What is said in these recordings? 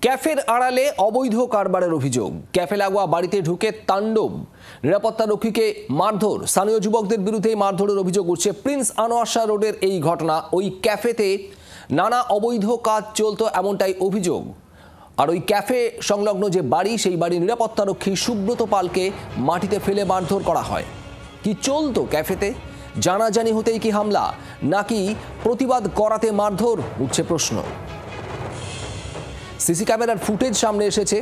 ক্যাফের আড়ালে অবৈধ কারবারের অভিযোগ। ক্যাফে লাগোয়া বাড়িতে ঢুকে তাণ্ডব, নিরাপত্তারক্ষীকে মারধর। স্থানীয় যুবকদের বিরুদ্ধে মারধরের অভিযোগ উঠছে। প্রিন্স আনোয়ার শাহ রোডের এই ঘটনা। ওই ক্যাফেতে নানা অবৈধ কাজ চলতো এমনটাই অভিযোগ। আর ওই ক্যাফে সংলগ্ন যে বাড়ি, সেই বাড়ির নিরাপত্তারক্ষী সুব্রত পালকে মাটিতে ফেলে মারধর করা হয়। কি চলতো ক্যাফেতে? জানাজানি হতেই কি হামলা, নাকি প্রতিবাদ করাতে মারধর, উঠছে প্রশ্ন। সিসি ক্যামেরার ফুটেজ সামনে এসেছে,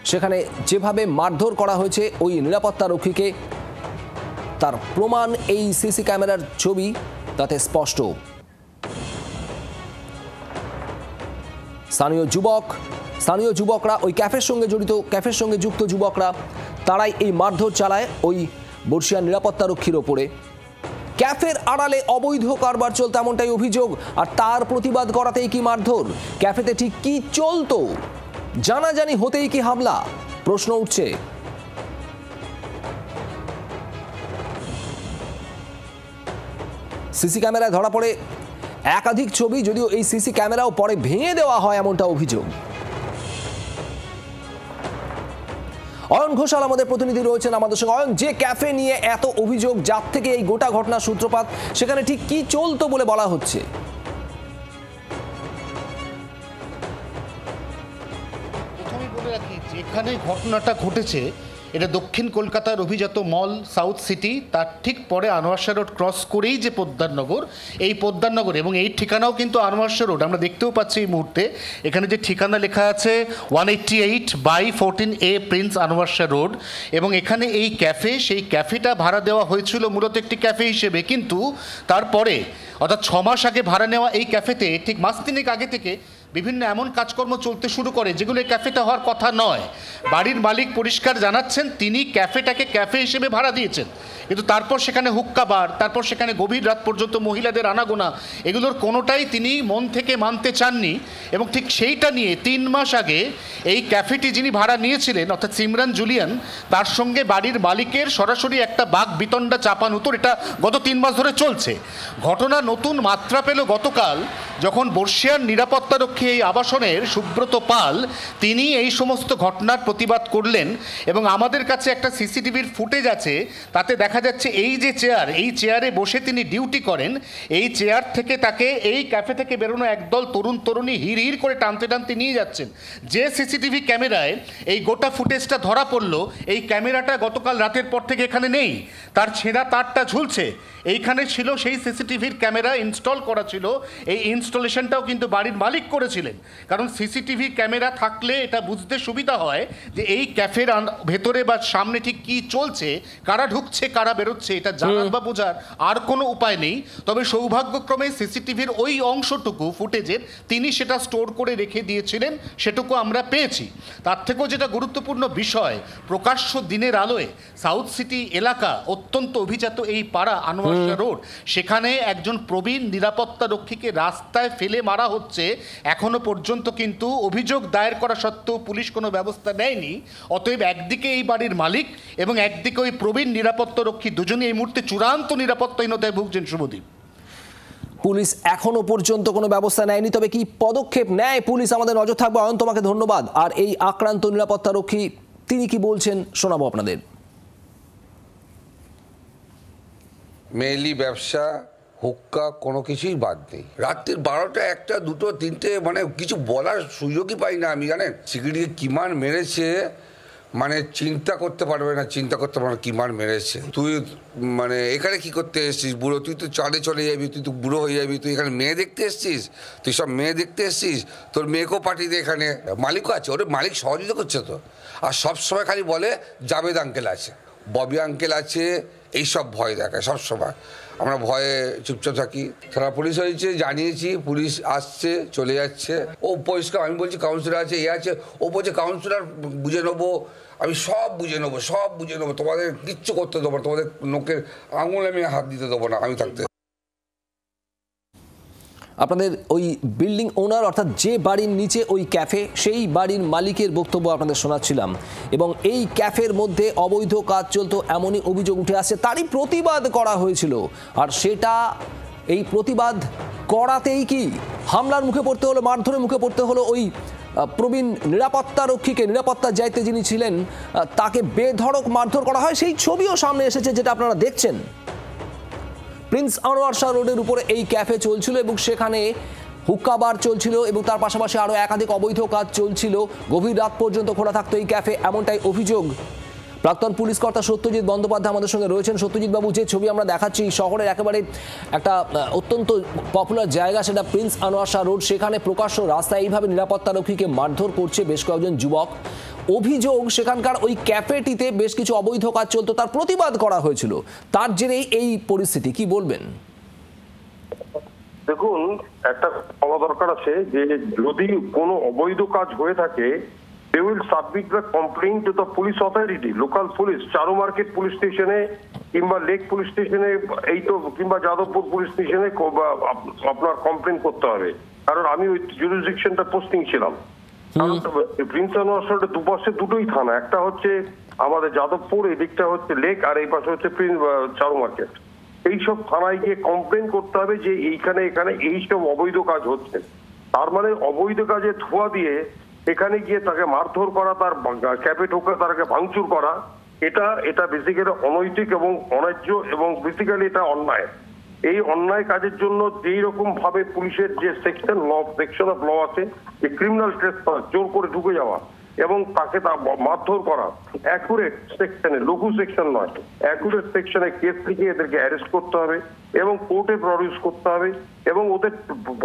সেখানে যেভাবে মারধর করা হয়েছে ওই নিরাপত্তারক্ষীকে, তার প্রমাণ এই সিসি ক্যামেরার ছবি, তাতে স্পষ্ট। স্থানীয় যুবকরা, ওই ক্যাফের সঙ্গে জড়িত, ক্যাফের সঙ্গে যুক্ত যুবকরা, তারাই এই মারধর চালায় ওই বর্ষিয়ান নিরাপত্তারক্ষীর ওপরে। ক্যাফের আড়ালে অবৈধ কারবার চলতো এমনটাই অভিযোগ, আর তার প্রতিবাদ করাতেই কি মারধর? ক্যাফেতে ঠিক কি চলতো? জানাজানি হতেই কি হামলা, প্রশ্ন উঠছে। সিসি ক্যামেরায় ধরা পড়ে একাধিক ছবি, যদিও এই সিসি ক্যামেরাও পরে ভেঙে দেওয়া হয় এমনটা অভিযোগ। অয়ন ঘোষাল আমাদের প্রতিনিধি রয়েছেন আমাদের সঙ্গে। অয়ন, যে ক্যাফে নিয়ে এত অভিযোগ, যার থেকে এই গোটা ঘটনার সূত্রপাত, সেখানে ঠিক কি চলতো বলে বলা হচ্ছে? প্রথমেই বলে রাখি, যেখানে ঘটনাটা ঘটেছে এটা দক্ষিণ কলকাতার অভিজাত মল সাউথ সিটি, তার ঠিক পরে আনোয়ার শাহ রোড ক্রস করেই যে পোদ্দারনগর, এই পোদ্দারনগর এবং এই ঠিকানাও কিন্তু আনোয়ার শাহ রোড। আমরা দেখতেও পাচ্ছি এই মুহূর্তে এখানে যে ঠিকানা লেখা আছে 188/14A Prince Anwar Shah road, এবং এখানে এই ক্যাফে, সেই ক্যাফেটা ভাড়া দেওয়া হয়েছিল মূলত একটি ক্যাফে হিসেবে, কিন্তু তারপরে অর্থাৎ 6 মাস আগে ভাড়া নেওয়া এই ক্যাফেতে ঠিক মাস তিনেক আগে থেকে বিভিন্ন এমন কাজকর্ম চলতে শুরু করে যেগুলো ক্যাফেটা হওয়ার কথা নয়। বাড়ির মালিক পরিষ্কার জানাচ্ছেন তিনি ক্যাফেটাকে ক্যাফে হিসেবে ভাড়া দিয়েছেন, কিন্তু তারপর সেখানে হুক্কা বার, তারপর সেখানে গভীর রাত পর্যন্ত মহিলাদের আনাগোনা, এগুলোর কোনোটাই তিনি মন থেকে মানতে চাননি। এবং ঠিক সেইটা নিয়ে 3 মাস আগে এই ক্যাফেটি যিনি ভাড়া নিয়েছিলেন, অর্থাৎ সিমরান জুলিয়ান, তার সঙ্গে বাড়ির মালিকের সরাসরি একটা বাক বিতণ্ডা চাপানুতোর, এটা গত 3 মাস ধরে চলছে। ঘটনা নতুন মাত্রা পেল গতকাল, যখন বর্ষিয়ার নিরাপত্তারক্ষী এই আবাসনের সুব্রত পাল, তিনি এই সমস্ত ঘটনার প্রতিবাদ করলেন। এবং আমাদের কাছে একটা সিসিটিভির ফুটেজ আছে, তাতে দেখা যাচ্ছে এই যে চেয়ার, এই চেয়ারে বসে তিনি ডিউটি করেন, এই চেয়ার থেকে তাকে এই ক্যাফে থেকে বেরোনো একদল তরুণ তরুণী হির হির করে টানতে টানতে নিয়ে যাচ্ছেন। যে সিসিটিভি ক্যামেরায় এই গোটা ফুটেজটা ধরা পড়লো, এই ক্যামেরাটা গতকাল রাতের পর থেকে এখানে নেই, তার ছেঁড়া তারটা ঝুলছে। এইখানে ছিল সেই সিসিটিভির ক্যামেরা ইনস্টল করা ছিল, এই ইনস্টলেশনটাও কিন্তু বাড়ির মালিক করেছিলেন। কারণ সিসিটিভি ক্যামেরা থাকলে এটা বুঝতে সুবিধা হয় যে এই ক্যাফের ভেতরে বা সামনে ঠিক কী চলছে, কারা ঢুকছে কারা বেরোচ্ছে, এটা জানার বা বোঝার আর কোনো উপায় নেই। তবে সৌভাগ্যক্রমে সিসিটিভির ওই অংশটুকু ফুটেজের তিনি সেটা স্টোর করে রেখে দিয়েছিলেন, সেটুকু আমরা পেয়েছি। তার থেকেও যেটা গুরুত্বপূর্ণ বিষয়, প্রকাশ্য দিনের আলোয় সাউথ সিটি এলাকা, অত্যন্ত অভিজাত এই পাড়া আনোয়ার শাহ রোড, সেখানে একজন প্রবীণ নিরাপত্তারক্ষীকে রাস্তায় ফেলে মারা হচ্ছে। এখনো পর্যন্ত কিন্তু অভিযোগ দায়ের করা সত্ত্বেও পুলিশ কোনো ব্যবস্থা নেয়নি। অতএব একদিকে এই বাড়ির মালিক এবং একদিকে ওই প্রবীণ নিরাপত্তারক্ষী, দুজনই এই মুহূর্তে চূড়ান্ত নিরাপত্তাহীনতায় ভুগছেন। শুভদীপ, পুলিশ এখনো পর্যন্ত কোনো ব্যবস্থা নেয়নি, তবে কি পদক্ষেপ নেয় পুলিশ আমাদের নজর থাকবে। অয়ন, তোমাকে ধন্যবাদ। আর এই আক্রান্ত নিরাপত্তারক্ষী তিনি কি বলছেন শোনাবো আপনাদের। মেইলি ব্যবসা, হুক্কা, কোনো কিছুই বাদ নেই। রাত্রির 12টা, 1টা, 2টো, 3টে, মানে কিছু বলার সুযোগই পাই না আমি। জানেন সিকিউরিটিকে কি মার মেরেছে, মানে চিন্তা করতে পারবে না কি মার মেরেছে। তুই মানে এখানে কি করতে এসছিস বুড়ো? তুই তো চাঁদে চলে যাবি, তুই তো বুড়ো হয়ে যাবি, তুই এখানে মেয়ে দেখতে এসছিস? তুই সব মেয়ে দেখতে এসছিস? তোর মেয়েকেও পাঠিয়ে দে এখানে। মালিকও আছে, ওর মালিক সহযোগিতা করছে তো। আর সবসময় খালি বলে জাবেদ আঙ্কেল আছে, ববি আঙ্কেল আছে, এইসব ভয় দেখায় সবসময়। আমরা ভয়ে চুপচাপ থাকি। থানা পুলিশ হয়েছে, জানিয়েছি, পুলিশ আসছে, চলে যাচ্ছে। ও পরিষ্কার, আমি বলছি কাউন্সিলর আছে, এ আছে, ও বলছে কাউন্সিলর বুঝে নেবো, আমি সব বুঝে নেবো, তোমাদের কিচ্ছু করতে দেবো না, তোমাদের নোকের আঙুলে আমি হাত দিতে দেবো না আমি থাকতে। আপনাদের ওই বিল্ডিং ওনার, অর্থাৎ যে বাড়ির নিচে ওই ক্যাফে, সেই বাড়ির মালিকের বক্তব্য আপনাদের শোনাচ্ছিলাম। এবং এই ক্যাফের মধ্যে অবৈধ কাজ চলতো এমনই অভিযোগ উঠে আসছে, তারই প্রতিবাদ করা হয়েছিল। আর সেটা, এই প্রতিবাদ করাতেই কি হামলার মুখে পড়তে হলো, মারধরের মুখে পড়তে হলো ওই প্রবীণ নিরাপত্তার দায়িত্বে যিনি ছিলেন তাকে বেধড়ক মারধর করা হয়, সেই ছবিও সামনে এসেছে যেটা আপনারা দেখছেন। প্রিন্স আনোয়ার শাহ রোডের উপরে এই ক্যাফে চলছিল এবং সেখানে হুক্কা বার চলছিল এবং তার পাশাপাশি আরও একাধিক অবৈধ কাজ চলছিল। গভীর রাত পর্যন্ত খোলা থাকতো এই ক্যাফে, এমনটাই অভিযোগ। প্রাক্তন পুলিশ কর্তা সত্যজিৎ বন্দ্যোপাধ্যায় আমাদের সঙ্গে রয়েছেন। সত্যজিৎ বাবু, যে ছবি আমরা দেখাচ্ছি শহরের একেবারে একটা অত্যন্ত পপুলার জায়গা, সেটা প্রিন্স আনোয়ার শাহ রোড, সেখানে প্রকাশ্য রাস্তায় এইভাবে নিরাপত্তারক্ষীকে মারধর করছে বেশ কয়েকজন যুবক। অভিযোগ সেখানকার ওই ক্যাফেটিতে বেশ কিছু অবৈধ কাজ চলতো, তার প্রতিবাদ করা হয়েছিল, তার জেরেই এই পরিস্থিতি। কি বলবেন? দেখুন, একটা বলা দরকার আছে যে যদি কোনো অবৈধ কাজ হয়ে থাকে, they will submit the complaint to the police authority, local police, Charu market police স্টেশনে কিংবা লেক পুলিশ স্টেশনে, এই তো কিংবা যাদবপুর পুলিশ স্টেশনে আপনার কমপ্লেন করতে হবে। কারণ আমি ওই জুরিসডিকশনটা পোস্টিং ছিলাম। কারণ প্রিন্স আনোয়ার শাহ রোডের দুপাশে দুটোই থানা, একটা হচ্ছে আমাদের যাদবপুর, এই দিকটা হচ্ছে লেক, আর এই পাশে হচ্ছে চারু মার্কেট। এইসব থানায় গিয়ে কমপ্লেন করতে হবে যে এখানে এইসব অবৈধ কাজ হচ্ছে। তার মানে অবৈধ কাজে ধোঁয়া দিয়ে এখানে গিয়ে তাকে মারধর করা, তার ক্যাবে ঢোকা, তাকে ভাঙচুর করা, এটা বেসিক্যালি অনৈতিক এবং অন্যায্য এবং বেসিক্যালি এটা অন্যায়। এই অন্যায় কাজের জন্য যেই রকম ভাবে পুলিশের যে সেকশন অফ ল আছে, যে ক্রিমিনাল ট্রেসপাস, জোর করে ঢুকে যাওয়া এবং তাকে মারধর করা, অ্যাকুরেট সেকশনে, লঘু সেকশন নয়, অ্যাকুরেট সেকশনে কেস থেকে এদেরকে অ্যারেস্ট করতে হবে এবং কোর্টে প্রডিউস করতে হবে এবং ওদের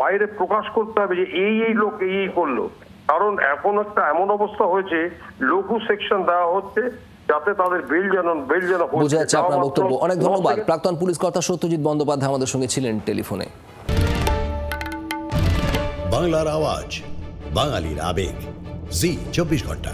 বাইরে প্রকাশ করতে হবে যে এই লোক এই করলো। কারণ এখন একটা এমন অবস্থা হয়েছে, লঘু সেকশন দেওয়া হচ্ছে যাতে তাদের বেল যেন বোঝা যাচ্ছে আপনার বক্তব্য। অনেক ধন্যবাদ। প্রাক্তন পুলিশ কর্তা সত্যজিৎ বন্দ্যোপাধ্যায় আমাদের সঙ্গে ছিলেন টেলিফোনে। বাংলার আওয়াজ, বাঙালির আবেগ, জি 24 ঘন্টা।